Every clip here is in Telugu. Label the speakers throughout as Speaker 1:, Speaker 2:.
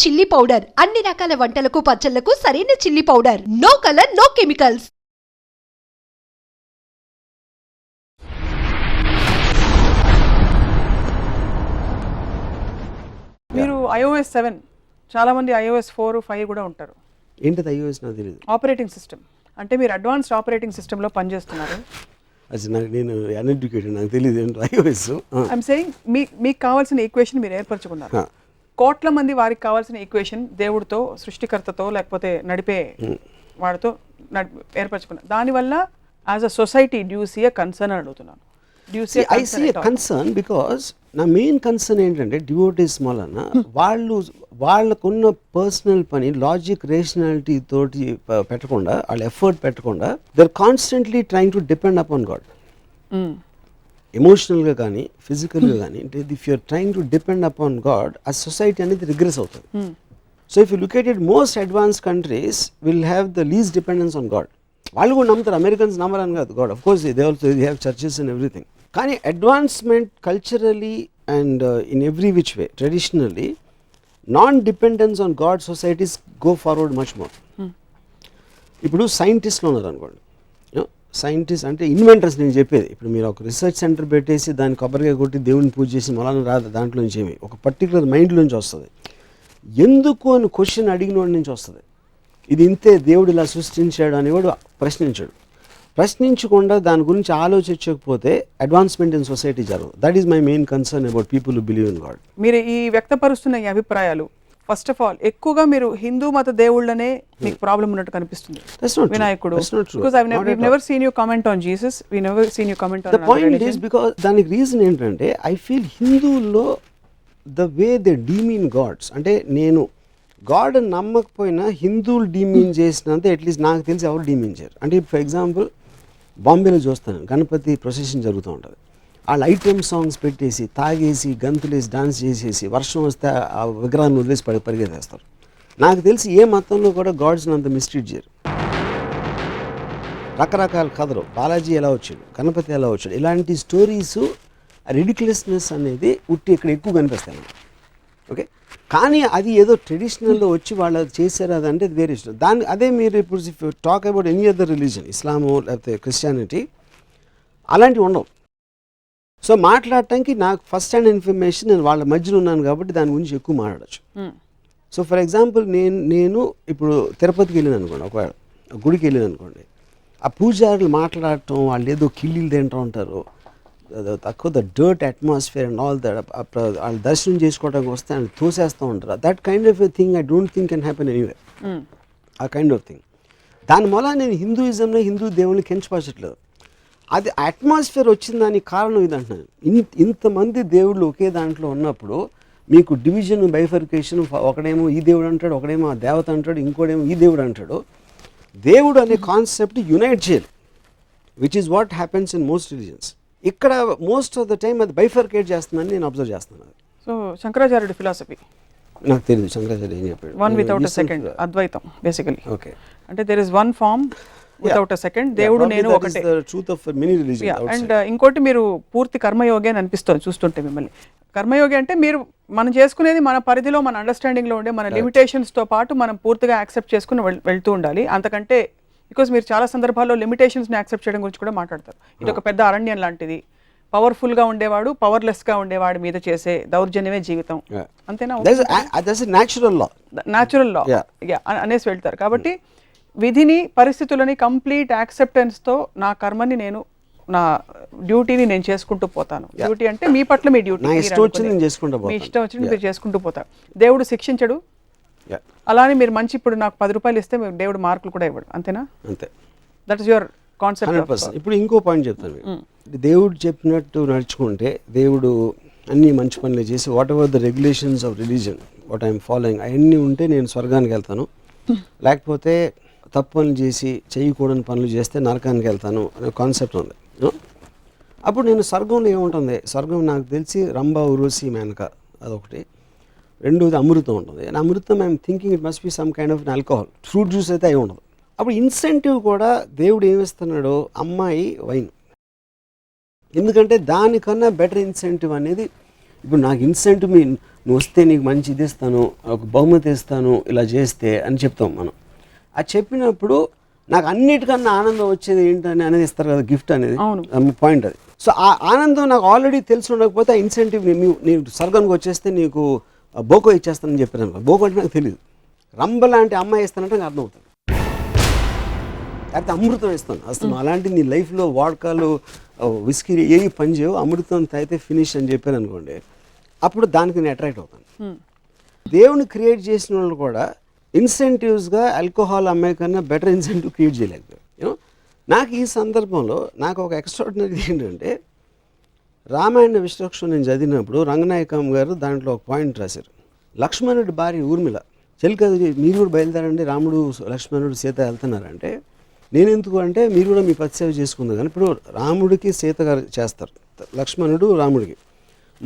Speaker 1: చిల్లీ పౌడర్ అన్ని రకాల వంటలకు పచ్చళ్లకు సరైన chilli powder. No colour, no chemicals.
Speaker 2: మీరు iOS 7 చాలా మంది iOS 4, 5 కూడా ఉంటారు.
Speaker 3: ఏంటిది iOS నాకు తెలియదు.
Speaker 2: ఆపరేటింగ్ సిస్టమ్ అంటే మీరు అడ్వాన్స్డ్ ఆపరేటింగ్ సిస్టంలో పనిచేస్తున్నారు.
Speaker 3: అది నేను అన్ఎడ్యుకేటెడ్, నాకు తెలియదు ఏంటో iOS.
Speaker 2: ఐఎమ్ సేయింగ్ మీకు కావాల్సిన ఈక్వేషన్ మీరు ఏర్పరచుకున్నారు. కోట్ల మంది వారికి కావాల్సిన ఈక్వేషన్ దేవుడితో, సృష్టికర్తతో, లేకపోతే నడిపే వాడితో ఏర్పరచుకున్నారు. దానివల్ల as a society do see a concern అడుగుతున్నాను.
Speaker 3: I see a concern because నా మెయిన్ కన్సర్న్ ఏంటంటే డివోటీస్ వలన వాళ్ళకున్న పర్సనల్ పని లాజిక్ రేషనాలిటీ తోటి పెట్టకుండా, వాళ్ళు ఎఫర్ట్ పెట్టకుండా they are constantly trying to depend upon God. ఎమోషనల్గా కానీ ఫిజికల్గా కానీ, అంటే if you're trying to depend upon God, ఆ సొసైటీ అనేది రిగ్రెస్ అవుతుంది. So if you look at it, most advance countries will have the least dependence on God. వాళ్ళు కూడా నమ్ముతారు, అమెరికన్స్ నమ్మరని కాదు God. Of course they also have churches and everything. కానీ advancement culturally and in every which way traditionally non dependence on God societies go forward much more. ఇప్పుడు సైంటిస్ట్లు ఉన్నారు అనుకోండి, సైంటిస్ట్ అంటే ఇన్వెంటర్స్. నేను చెప్పేది ఇప్పుడు మీరు ఒక రీసెర్చ్ సెంటర్ పెట్టేసి దాన్ని కొబ్బరికాయ కొట్టి దేవుని పూజ చేసి మళ్ళీ రాదు, దాంట్లో నుంచి ఏమి ఒక పర్టికులర్ మైండ్ నుంచి వస్తుంది. ఎందుకు అని క్వశ్చన్ అడిగిన వాడి నుంచి వస్తుంది. ఇది ఇంతే, దేవుడు ఇలా సృష్టించాడు అనేవాడు ప్రశ్నించాడు. ప్రశ్నించకుండా దాని గురించి ఆలోచించకపోతే అడ్వాన్స్మెంట్ ఇన్ సొసైటీ జరగదు. That is my main concern about people who believe in God.
Speaker 2: మీరు ఈ వ్యక్తపరుస్తున్న ఈ అభిప్రాయాలు ఫస్ట్ ఆఫ్ ఆల్ ఎక్కువగా మీరు హిందూ మత దేవుళ్ళనే మీకు ప్రాబ్లం ఉన్నట్టు కనిపిస్తుంది. వినాయకుడు, because we've never seen you comment on Jesus, we never seen you comment on
Speaker 3: the point religion. Is because దానికి రీజన్ ఏంటంటే ఐ ఫీల్ హిందువుల్లో the way they demean gods, అంటే నేను గాడ్ నమ్మకపోయినా హిందువులు డీమీన్ చేసినంత అట్లీస్ట్ నాకు తెలిసి ఎవరు డీమీన్ చేయరు. అంటే ఫర్ ఎగ్జాంపుల్ బాంబేలో చూస్తాను, గణపతి ప్రొసెషన్ జరుగుతూ ఉంటుంది. వాళ్ళు ఐటెమ్ సాంగ్స్ పెట్టేసి తాగేసి గంతులేసి డాన్స్ చేసేసి వర్షం వస్తే ఆ విగ్రహాన్ని వదిలేసి పరిగెత్తేస్తారు. నాకు తెలిసి ఏ మతంలో కూడా గాడ్స్ని అంత మిస్ట్రీట్ చేయరు. రకరకాల కథలు, బాలాజీ ఎలా వచ్చాడు, గణపతి ఎలా వచ్చాడు, ఇలాంటి స్టోరీస్ రిడిక్యులస్నెస్ అనేది ఇక్కడ ఎక్కువ కనిపిస్తాయి. ఓకే, కానీ అది ఏదో ట్రెడిషనల్లో వచ్చి వాళ్ళు చేశారు, అదంటే అది వేరే ఇష్టం. అదే మీరు ఇప్పుడు if talk about any other religion, Islam లేకపోతే క్రిస్టియానిటీ, అలాంటివి ఉండవు. సో మాట్లాడటానికి నాకు ఫస్ట్ హ్యాండ్ ఇన్ఫర్మేషన్, నేను వాళ్ళ మధ్యలో ఉన్నాను కాబట్టి దాని గురించి ఎక్కువ మాట్లాడచ్చు. సో ఫర్ ఎగ్జాంపుల్ నేను ఇప్పుడు తిరుపతికి వెళ్ళాను అనుకోండి, ఒకవేళ గుడికి వెళ్ళాను అనుకోండి, ఆ పూజారులు మాట్లాడటం, వాళ్ళు ఏదో కిళ్ళీలు తింటూ ఉంటారు, తక్కువ the dirt atmosphere and all that, వాళ్ళు దర్శనం చేసుకోవడానికి వస్తే వాళ్ళు తోసేస్తూ ఉంటారు. That kind of a thing I don't think can happen anywhere. ఆ కైండ్ ఆఫ్ థింగ్. దానివల్ల నేను హిందూయిజంలో హిందూ దేవుళ్ళని కించపరచట్లేదు. అది అట్మాస్ఫియర్ వచ్చిన దానికి కారణం ఇది అంటున్నాను. ఇంతమంది దేవుళ్ళు ఒకే దాంట్లో ఉన్నప్పుడు మీకు డివిజన్, బైఫర్కేషన్, ఒకడేమో ఈ దేవుడు అంటాడు, ఒకడేమో ఆ దేవత అంటాడు, ఇంకోడేమో ఈ దేవుడు అంటాడు. దేవుడు అనే కాన్సెప్ట్ యునైట్ చేయాలి, which is what happens in most religions. ఇక్కడ మోస్ట్ ఆఫ్ ద టైం అది బైఫర్కేట్ చేస్తుందని నేను అబ్జర్వ్ చేస్తున్నాను.
Speaker 2: సో శంకరాచార్యుడి ఫిలాసఫీ
Speaker 3: నాకు తెలియదు, శంకరాచార్య ఏం చెప్పాడు,
Speaker 2: వన్ వితౌట్ ఎ సెకండ్, అద్వైతం బేసికలీ.
Speaker 3: ఓకే, అంటే
Speaker 2: there is one form without a second, దేవుడు నేను ఒకటే. అండ్ ఇంకోటి, మీరు పూర్తి కర్మయోగి అని అనిపిస్తుంది చూస్తుంటే మిమ్మల్ని. కర్మయోగి అంటే మనం చేసుకునేది మన పరిధిలో, మన అండర్స్టాండింగ్లో ఉండే మన లిమిటేషన్స్తో పాటు మనం పూర్తిగా యాక్సెప్ట్ చేసుకుని వెళ్తూ ఉండాలి. అంతకంటే బికాస్ మీరు చాలా సందర్భాల్లో లిమిటేషన్స్ని యాక్సెప్ట్ చేయడం గురించి కూడా మాట్లాడతారు. ఇది ఒక పెద్ద అరణ్యం లాంటిది, పవర్ఫుల్గా ఉండేవాడు పవర్లెస్గా ఉండేవాడి మీద చేసే దౌర్జన్యమే జీవితం, అంతేనా? న్యాచురల్ లా అనేసి వెళ్తారు. కాబట్టి విధిని, పరిస్థితులని కంప్లీట్ యాక్సెప్టెన్స్తో నా కర్మని నేను, నా డ్యూటీని నేను చేసుకుంటూ పోతాను. డ్యూటీ అంటే మీ పట్ల మీ డ్యూటీ, మీ ఇష్టం వచ్చింది మీరు చేసుకుంటూ పోతారు. దేవుడు శిక్షించడు. అలానే మీరు మంచి, ఇప్పుడు నాకు 10 రూపాయలు ఇస్తే దేవుడు మార్కులు కూడా ఇవ్వడు, అంతేనా? అంతే. That is your concept.
Speaker 3: ఇప్పుడు ఇంకో పాయింట్ చెప్తాను. దేవుడు చెప్పినట్టు నడుచుకుంటే, దేవుడు అన్ని మంచి పనులు చేసి what ever the regulations of religion what I'm following అవన్నీ ఉంటే నేను స్వర్గానికి వెళ్తాను, లేకపోతే తప్పు పనులు చేసి చేయకూడని పనులు చేస్తే నరకానికి వెళ్తాను అనే కాన్సెప్ట్ ఉంది. అప్పుడు నేను స్వర్గంలో ఏముంటుంది, స్వర్గం నాకు తెలిసి రంభ, ఉర్వశి, మేనక అదొకటి. రెండోది అమృతం ఉంటుంది. And Amrutham I'm thinking it must be some kind of alcohol. Fruit juice అయితే అవి ఉండదు. అప్పుడు ఇన్సెంటివ్ కూడా దేవుడు ఏమిస్తున్నాడో, అమ్మాయి వైన్. ఎందుకంటే దానికన్నా బెటర్ ఇన్సెంటివ్ అనేది, ఇప్పుడు నాకు ఇన్సెంటివ్ నువ్వు వస్తే నీకు మంచి ఇది ఇస్తాను, ఒక బహుమతి ఇస్తాను, ఇలా చేస్తే అని చెప్తాం మనం. అది చెప్పినప్పుడు నాకు అన్నిటికన్నా ఆనందం వచ్చేది ఏంటని అనేది ఇస్తారు కదా, గిఫ్ట్ అనేది పాయింట్ అది. సో ఆ ఆనందం నాకు ఆల్రెడీ తెలిసి ఉండకపోతే ఆ ఇన్సెంటివ్ నీకు స్వర్గానికి వచ్చేస్తే నీకు బోకో ఇచ్చేస్తానని చెప్పాను. బోకో అంటే నాకు తెలియదు. రంబ లాంటి అమ్మాయి ఇస్తానంటే నాకు అర్థమవుతుంది. లేకపోతే అమృతం ఇస్తాను అసలు. అలాంటి నీ లైఫ్లో వాడకాలు విస్కీ ఏవి పనిచేయవు, అమృతం తాగితే ఫినిష్ అని చెప్పాను అనుకోండి, అప్పుడు దానికి నేను అట్రాక్ట్ అవుతాను. దేవుని క్రియేట్ చేసిన వాళ్ళు కూడా ఇన్సెంటివ్స్గా ఆల్కహాల్ అమ్మాయి కన్నా బెటర్ ఇన్సెంటివ్ క్రియేట్ చేయలేకపోయారు. యూనో, నాకు ఈ సందర్భంలో నాకు ఒక ఎక్స్ట్రాడినరీ ఏంటంటే, రామాయణ విశ్వక్షం నేను చదివినప్పుడు రంగనాయకం గారు దాంట్లో ఒక పాయింట్ రాశారు. లక్ష్మణుడి భార్య ఊర్మిళ చెల్లి కదా, మీరు కూడా బయలుదేరండి, రాముడు లక్ష్మణుడు సీత వెళ్తున్నారంటే, నేను ఎందుకు అంటే మీరు కూడా మీ పతిసేవ చేసుకుందాం. కానీ ఇప్పుడు రాముడికి సీత గారు చేస్తారు, లక్ష్మణుడు రాముడికి.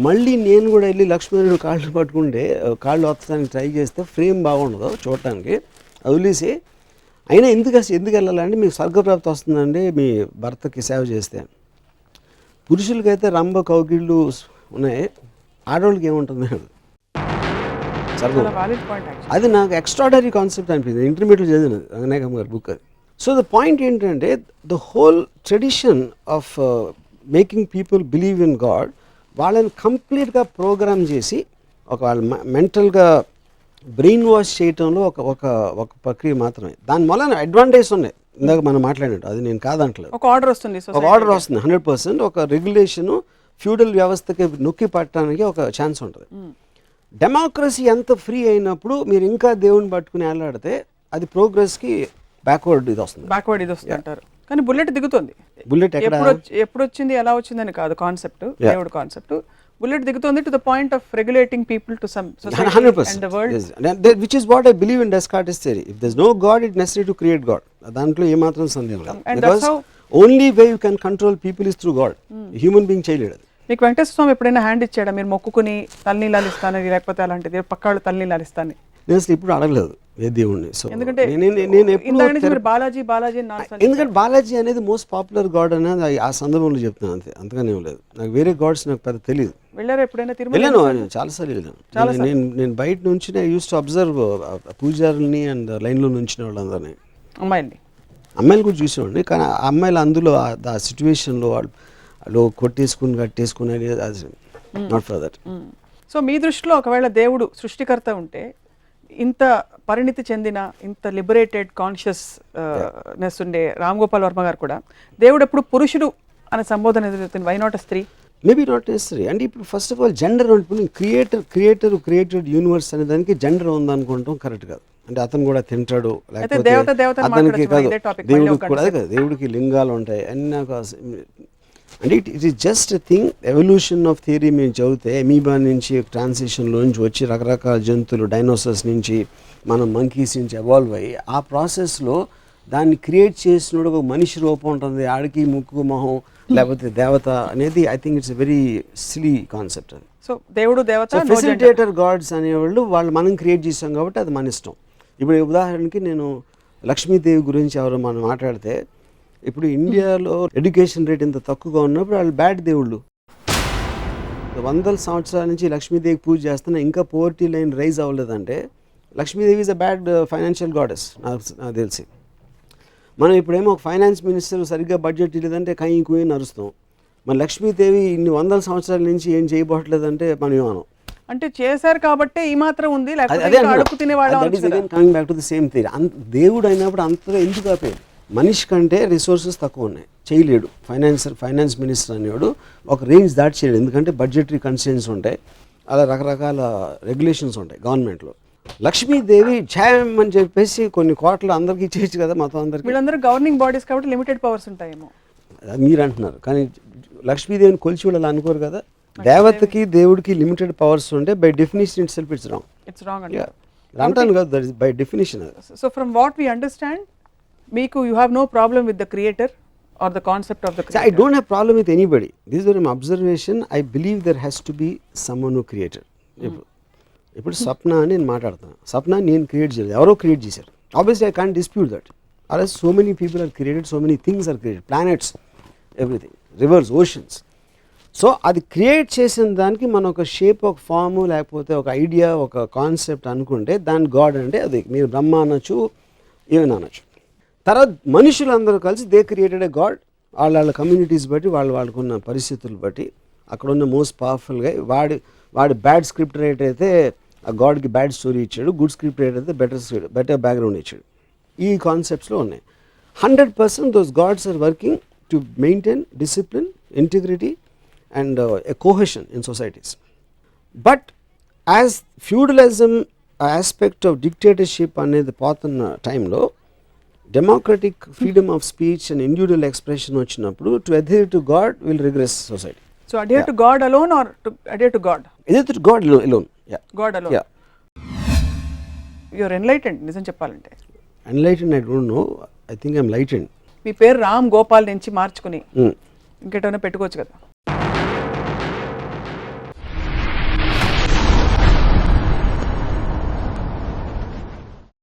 Speaker 3: మళ్ళీ నేను కూడా వెళ్ళి లక్ష్మణుడు కాళ్ళు పట్టుకుంటే కాళ్ళు వత్తడానికి ట్రై చేస్తే ఫ్రేమ్ బాగుండదు చూడటానికి, వదిలేసి అయినా ఎందుకు వెళ్ళాలంటే మీకు స్వర్గప్రాప్తి వస్తుందండి మీ భర్తకి సేవ చేస్తే. పురుషులకైతే రంభ కౌగిళ్ళు ఉన్నాయి, ఆడవాళ్ళకి ఏముంటుంది అది నాకు ఎక్స్ట్రాడనరీ కాన్సెప్ట్ అనిపించింది. ఇంటర్మీడియట్ చదివినది రంగనాయకం గారి బుక్ అది. సో ద పాయింట్ ఏంటంటే, the whole tradition of making people believe in God వాళ్ళని కంప్లీట్గా ప్రోగ్రామ్ చేసి ఒక వాళ్ళ మెంటల్గా బ్రెయిన్ వాష్ చేయటంలో ఒక ప్రక్రియ మాత్రమే. దాని వలన అడ్వాంటేజ్ ఉన్నాయి, ఇందాక మనం మాట్లాడినట్టు, అది నేను కాదంటలేదు.
Speaker 2: ఒక ఆర్డర్ వస్తుంది
Speaker 3: 100%. ఒక రెగ్యులేషను ఫ్యూడల్ వ్యవస్థకి నొక్కి పట్టడానికి ఒక ఛాన్స్ ఉంటుంది. డెమోక్రసీ ఎంత ఫ్రీ అయినప్పుడు మీరు ఇంకా దేవుని పట్టుకుని వెళ్ళాడితే అది ప్రోగ్రెస్కి బ్యాక్వర్డ్ ఇది వస్తుంది
Speaker 2: అంటారు. కానీ బుల్లెట్ దిగుతుంది.
Speaker 3: బుల్లెట్
Speaker 2: ఎప్పుడు వచ్చింది, ఎలా వచ్చిందని కాదు కాన్సెప్ట్, దేవుడు కాన్సెప్ట్. బుల్లెట్ దిగుతుంది to the point of regulating people to some society and the world,
Speaker 3: which is what I believe in Descartes' theory. If there's no God, it's necessary to create God. దాంట్లో ఏమాత్రం సందేహం లేదు. Because only way you can control people is through God. Human being చేయలేడు అది.
Speaker 2: మీకు వెంకటేశ్వర స్వామి ఎప్పుడైనా హ్యాండ్ ఇచ్చాడా, మీరు మొక్కుకుని తలనీలాలు ఇస్తానని, లేకపోతే అలాంటిది పక్కాళ్ళు తలనీలాలు ఇస్తాను?
Speaker 3: నేను అసలు ఇప్పుడు అడగలేదు ఏ దేవుణ్ణి. సో
Speaker 2: ఎందుకంటే
Speaker 3: ఎందుకంటే బాలాజీ అనేది మోస్ట్ పాపులర్ గాడ్ అనేది ఆ సందర్భంలో చెప్తున్నాను అంతే, అంతగానే లేదు. నాకు వేరే గాడ్స్ నాకు పెద్ద తెలియదు.
Speaker 2: వెళ్ళారు ఎప్పుడైనా?
Speaker 3: వెళ్ళాను, చాలాసార్లు వెళ్ళాను. నేను బయట నుంచి యూస్ టు అబ్జర్వ్ పూజారుల్ని అండ్ లైన్లో నుంచిన వాళ్ళందరినీ, అమ్మాయిలు కూడా చూసేవాడిని. కానీ ఆ అమ్మాయిలు అందులో ఆ సిచ్యువేషన్లో వాళ్ళు కట్టేసుకుని నాట్ ఫర్ దట్.
Speaker 2: సో మీ దృష్టిలో ఒకవేళ దేవుడు సృష్టికర్త ఉంటే, ఇంత పరిణితి చెందిన, ఇంత లిబరేటెడ్ కాన్షియస్నెస్ ఉండే రామ్ గోపాల్ వర్మ గారు కూడా దేవుడు ఎప్పుడు పురుషుడు అనే సంబోధన ఎదుగుతుంది, వై నాట్ స్త్రీ?
Speaker 3: Maybe not necessary. అంటే ఇప్పుడు ఫస్ట్ ఆఫ్ ఆల్ జెండర్ ఉంటుంది. క్రియేటెడ్ యూనివర్స్ అనే దానికి జెండర్ ఉందనుకుంటాం కరెక్ట్ కాదు. అంటే అతను కూడా తింటాడు, లేకపోతే అతనికి కాదు, దేవుడికి కూడా కాదు, దేవుడికి లింగాలు ఉంటాయి అన్నీ. నాకు అంటే it is just a thing. Evolution of theory మేము చదివితే అమీబా నుంచి ట్రాన్సిషన్లో నుంచి వచ్చి రకరకాల జంతువులు, డైనోసార్స్ నుంచి మనం మంకీస్ నుంచి ఎవాల్వ్ అయ్యి ఆ ప్రాసెస్లో దాన్ని క్రియేట్ చేసినప్పుడు ఒక మనిషి రూపం ఉంటుంది, ఆడికి ముక్కు మొహం లేకపోతే దేవత అనేది. I think it's a very silly concept అది.
Speaker 2: సో దేవుడు దేవత,
Speaker 3: ఫెసిలిటేటర్ గాడ్స్ అనేవాళ్ళు మనం క్రియేట్ చేసాం కాబట్టి అది మన ఇష్టం. ఇప్పుడు ఉదాహరణకి నేను లక్ష్మీదేవి గురించి ఎవరు మనం మాట్లాడితే, ఇప్పుడు ఇండియాలో ఎడ్యుకేషన్ రేట్ ఇంత తక్కువగా ఉన్నప్పుడు వాళ్ళు బ్యాడ్ దేవుళ్ళు. 100 సంవత్సరాల నుంచి లక్ష్మీదేవికి పూజ చేస్తున్నా ఇంకా పోవర్టీ లైన్ రైజ్ అవ్వలేదంటే Lakshmidevi is a bad financial goddess నాకు తెలిసి. మనం ఇప్పుడేమో ఒక ఫైనాన్స్ మినిస్టర్ సరిగ్గా బడ్జెట్ ఇవ్వలేదంటే కయ్యి నరుస్తాం. మన లక్ష్మీదేవి ఇన్ని 100 సంవత్సరాల నుంచి ఏం చేయబోట్లేదంటే మనం ఏమనం.
Speaker 2: అంటే చేశారు కాబట్టి ఈ మాత్రం ఉంది,
Speaker 3: coming back to the same theory. దేవుడు అయినప్పుడు అంతగా ఎందుకు ఆపేది? మనిషి కంటే రిసోర్సెస్ తక్కువ ఉన్నాయి, చేయలేడు. ఫైనాన్స్ మినిస్టర్ అనేవాడు ఒక రేంజ్ దాటి చేయలేడు, ఎందుకంటే బడ్జెటరీ కన్స్ట్రెయిన్స్ ఉంటాయి, అలా రకరకాల రెగ్యులేషన్స్ ఉంటాయి గవర్నమెంట్లో. లక్ష్మీదేవి ఛాయం అని చెప్పేసి కొన్ని కోట్లు అందరికీ ఇచ్చేయచ్చు కదా, మొత్తం అందరికీ.
Speaker 2: వీళ్ళందరూ గవర్నింగ్ బాడీస్ కాబట్టి లిమిటెడ్ పవర్స్ ఉంటాయేమో
Speaker 3: మీరు అంటున్నారు. కానీ లక్ష్మీదేవిని కొలిచి వాళ్ళు అనుకోరు కదా. దేవతకి దేవుడికి లిమిటెడ్ పవర్స్ ఉంటే by definition itself it's wrong అంటాను కదా, that is by definition.
Speaker 2: So from what we understand, మీకు you have no problem with the creator or the concept of the creator?
Speaker 3: I don't have problem with anybody. This is my observation. I believe there has to be someone who created. ఇప్పుడు స్వప్న అని నేను మాట్లాడుతున్నాను, స్వప్న నేను క్రియేట్ చేయలేదు, ఎవరో క్రియేట్ చేశారు. Obviously I can't dispute that. అలా so many people are created, so many things are created, planets, everything, rivers, oceans. So అది క్రియేట్ చేసిన దానికి మనం ఒక షేప్, ఒక ఫాము, లేకపోతే ఒక ఐడియా, ఒక కాన్సెప్ట్ అనుకుంటే దాని గాడ్ అంటే అది మీరు బ్రహ్మ అనొచ్చు, ఏమైనా అనొచ్చు. తర్వాత మనుషులందరూ కలిసి దే క్రియేటెడ్ ఏ గాడ్. వాళ్ళ కమ్యూనిటీస్ బట్టి వాళ్ళకున్న పరిస్థితులు బట్టి అక్కడ ఉన్న మోస్ట్ పవర్ఫుల్గా వాడి బ్యాడ్ స్క్రిప్ట్ రైటర్ అయితే ఆ గాడ్కి బ్యాడ్ స్టోరీ ఇచ్చాడు, గుడ్ స్క్రిప్ట్ రైటర్ అయితే బెటర్ బ్యాక్గ్రౌండ్ ఇచ్చాడు. ఈ కాన్సెప్ట్స్లో ఉన్నాయి. 100% those gods are working to maintain discipline, integrity and a cohesion in societies. But as feudalism aspect of dictatorship అనేది పోతున్న టైంలో democratic freedom of speech and individual expression వచ్చినప్పుడు to adhere to God will regress society.
Speaker 2: So adhere to God alone or to adhere to God?
Speaker 3: Adhere to God alone. Yeah.
Speaker 2: God alone.
Speaker 3: Yeah.
Speaker 2: You are enlightened, నిజం చెప్పాలంటే.
Speaker 3: Enlightened, I don't know. I think I'm lightened.
Speaker 2: మీ పేరు రామ్ గోపాల్ నుంచి మార్చుకుని ఇంకేటైనా పెట్టుకోవచ్చు కదా.